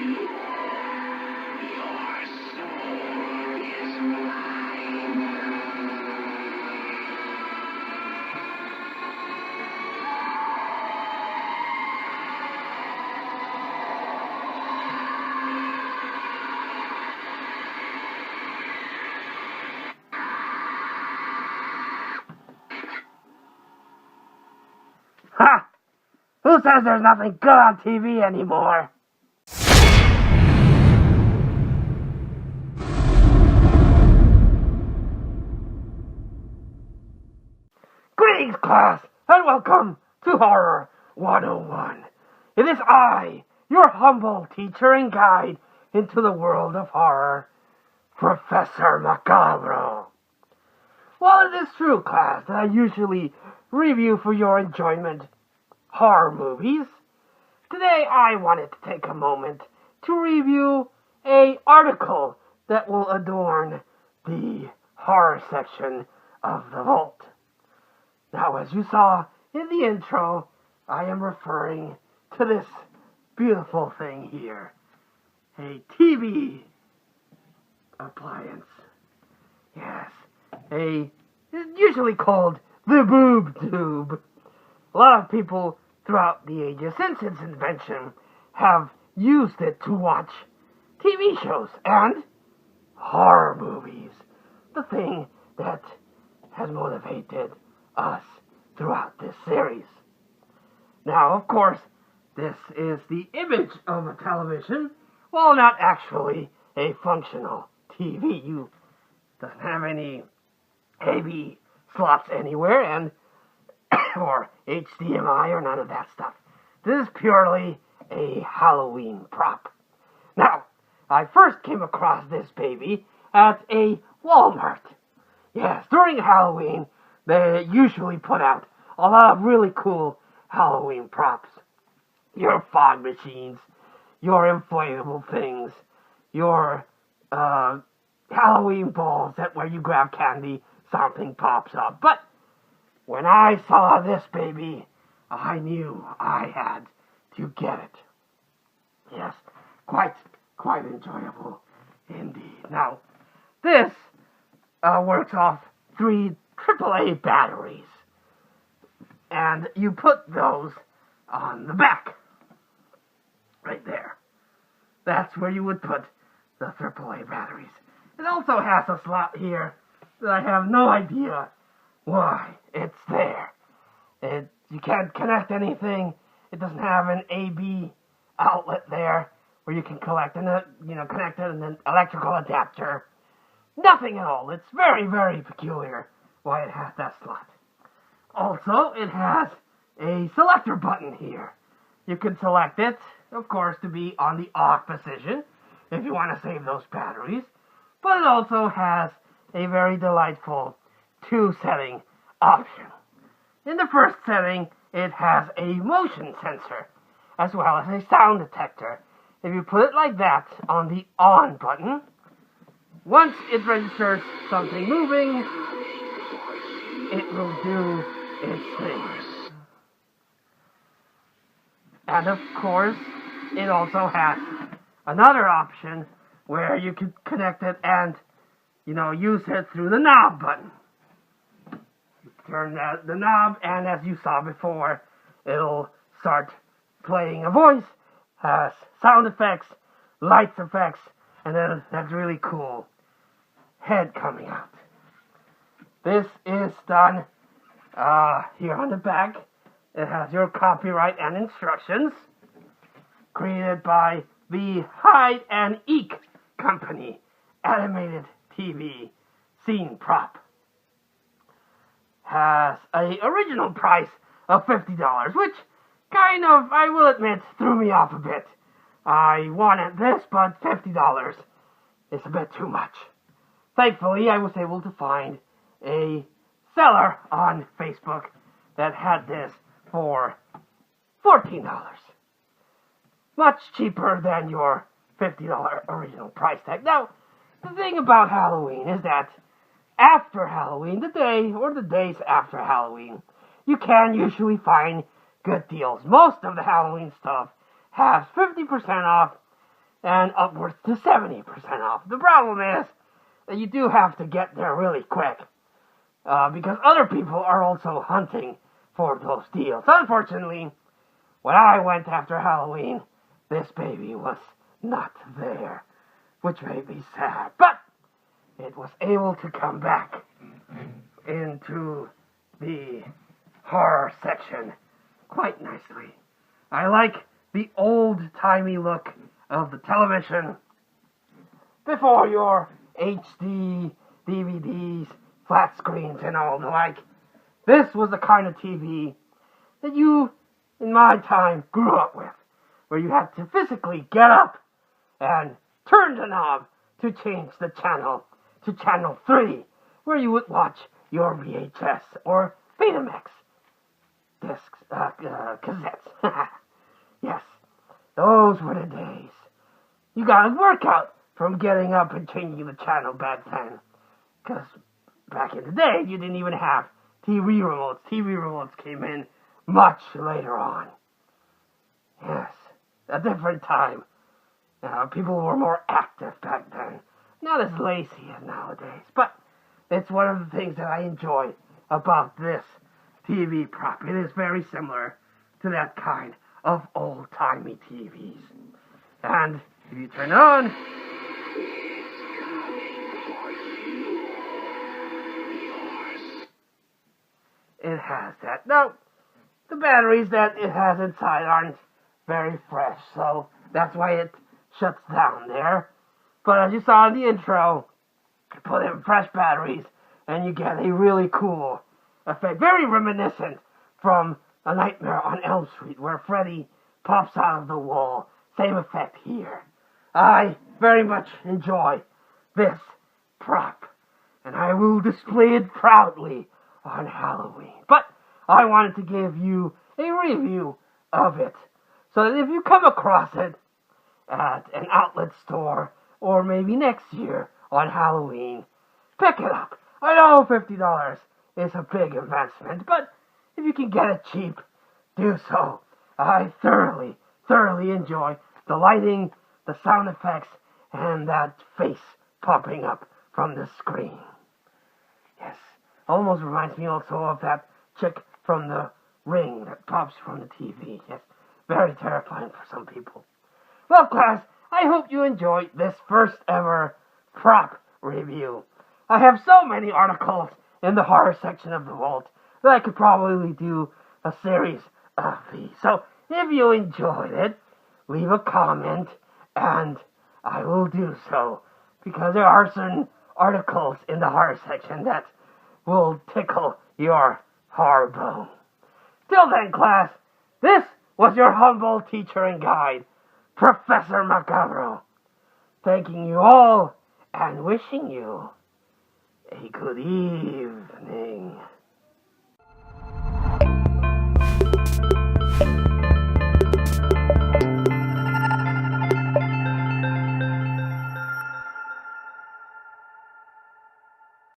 Ha! Who says there's nothing good on TV anymore? Greetings, class, and welcome to Horror 101. It is I, your humble teacher and guide into the world of horror, Professor Macabro. While it is true, class, that I usually review for your enjoyment horror movies, today I wanted to take a moment to review an article that will adorn the horror section of the vault. Now, as you saw in the intro, I am referring to this beautiful thing here. A TV appliance. Yes, it's usually called the boob tube. A lot of people throughout the ages since its invention have used it to watch TV shows and horror movies. The thing that has motivated us throughout this series. Now, of course, this is the image of a television, while not actually a functional TV. You doesn't have any AV slots anywhere, and or HDMI or none of that stuff. This is purely a Halloween prop. Now, I first came across this baby at a Walmart. Yes, during Halloween, they usually put out a lot of really cool Halloween props. Your fog machines, your inflatable things, your Halloween balls that where you grab candy, something pops up. But when I saw this baby, I knew I had to get it. Yes, quite enjoyable indeed. Now, this works off 3 AAA batteries, and you put those on the back, right there. That's where you would put the AAA batteries. It also has a slot here that I have no idea why it's there. You can't connect anything. It doesn't have an AB outlet there where you can connect it and then electrical adapter. Nothing at all. It's very, very peculiar why it has that slot. Also, it has a selector button here. You can select it, of course, to be on the off position if you want to save those batteries. But it also has a very delightful 2-setting option. In the first setting, it has a motion sensor as well as a sound detector. If you put it like that on the on button, once it registers something moving, it will do its thing. And of course, it also has another option where you can connect it and, use it through the knob button. You turn the knob, and as you saw before, it'll start playing a voice, has sound effects, lights effects, and then that really cool head coming out. This is done here on the back. It has your copyright and instructions, created by the Hide and Eek Company, animated TV scene prop. Has a original price of $50, which kind of, I will admit, threw me off a bit. I wanted this, but $50 is a bit too much. Thankfully, I was able to find a seller on Facebook that had this for $14. Much cheaper than your $50 original price tag. Now, the thing about Halloween is that after Halloween, the day or the days after Halloween, you can usually find good deals. Most of the Halloween stuff has 50% off and upwards to 70% off. The problem is that you do have to get there really quick, because other people are also hunting for those deals. Unfortunately, when I went after Halloween, this baby was not there, which made me sad. But it was able to come back into the horror section quite nicely. I like the old-timey look of the television before your HD, DVDs, flat screens, and all the like. This was the kind of TV that you, in my time, grew up with, where you had to physically get up and turn the knob to change the channel to channel 3, where you would watch your VHS or Betamax discs, cassettes. Yes, those were the days. You got a workout from getting up and changing the channel back then, because back in the day, you didn't even have TV remotes. TV remotes came in much later on. Yes, a different time. People were more active back then. Not as lazy as nowadays. But it's one of the things that I enjoy about this TV prop. It is very similar to that kind of old-timey TVs. And if you turn it on, it has that. Now, the batteries that it has inside aren't very fresh, so that's why it shuts down there. But as you saw in the intro, you put in fresh batteries, and you get a really cool effect. Very reminiscent from A Nightmare on Elm Street, where Freddy pops out of the wall. Same effect here. I very much enjoy this prop, and I will display it proudly on Halloween. But I wanted to give you a review of it, so that if you come across it at an outlet store, or maybe next year on Halloween, pick it up. I know $50 is a big investment, but if you can get it cheap, do so. I thoroughly enjoy the lighting, the sound effects, and that face popping up from the screen. Yes, almost reminds me also of that chick from The Ring that pops from the TV. Yes, very terrifying for some people. Well, class, I hope you enjoyed this first ever prop review. I have so many articles in the horror section of the vault that I could probably do a series of these. So, if you enjoyed it, leave a comment, and I will do so, because there are certain articles in the horror section that will tickle your horror bone. Till then, class, this was your humble teacher and guide, Professor Macabro, thanking you all and wishing you a good evening.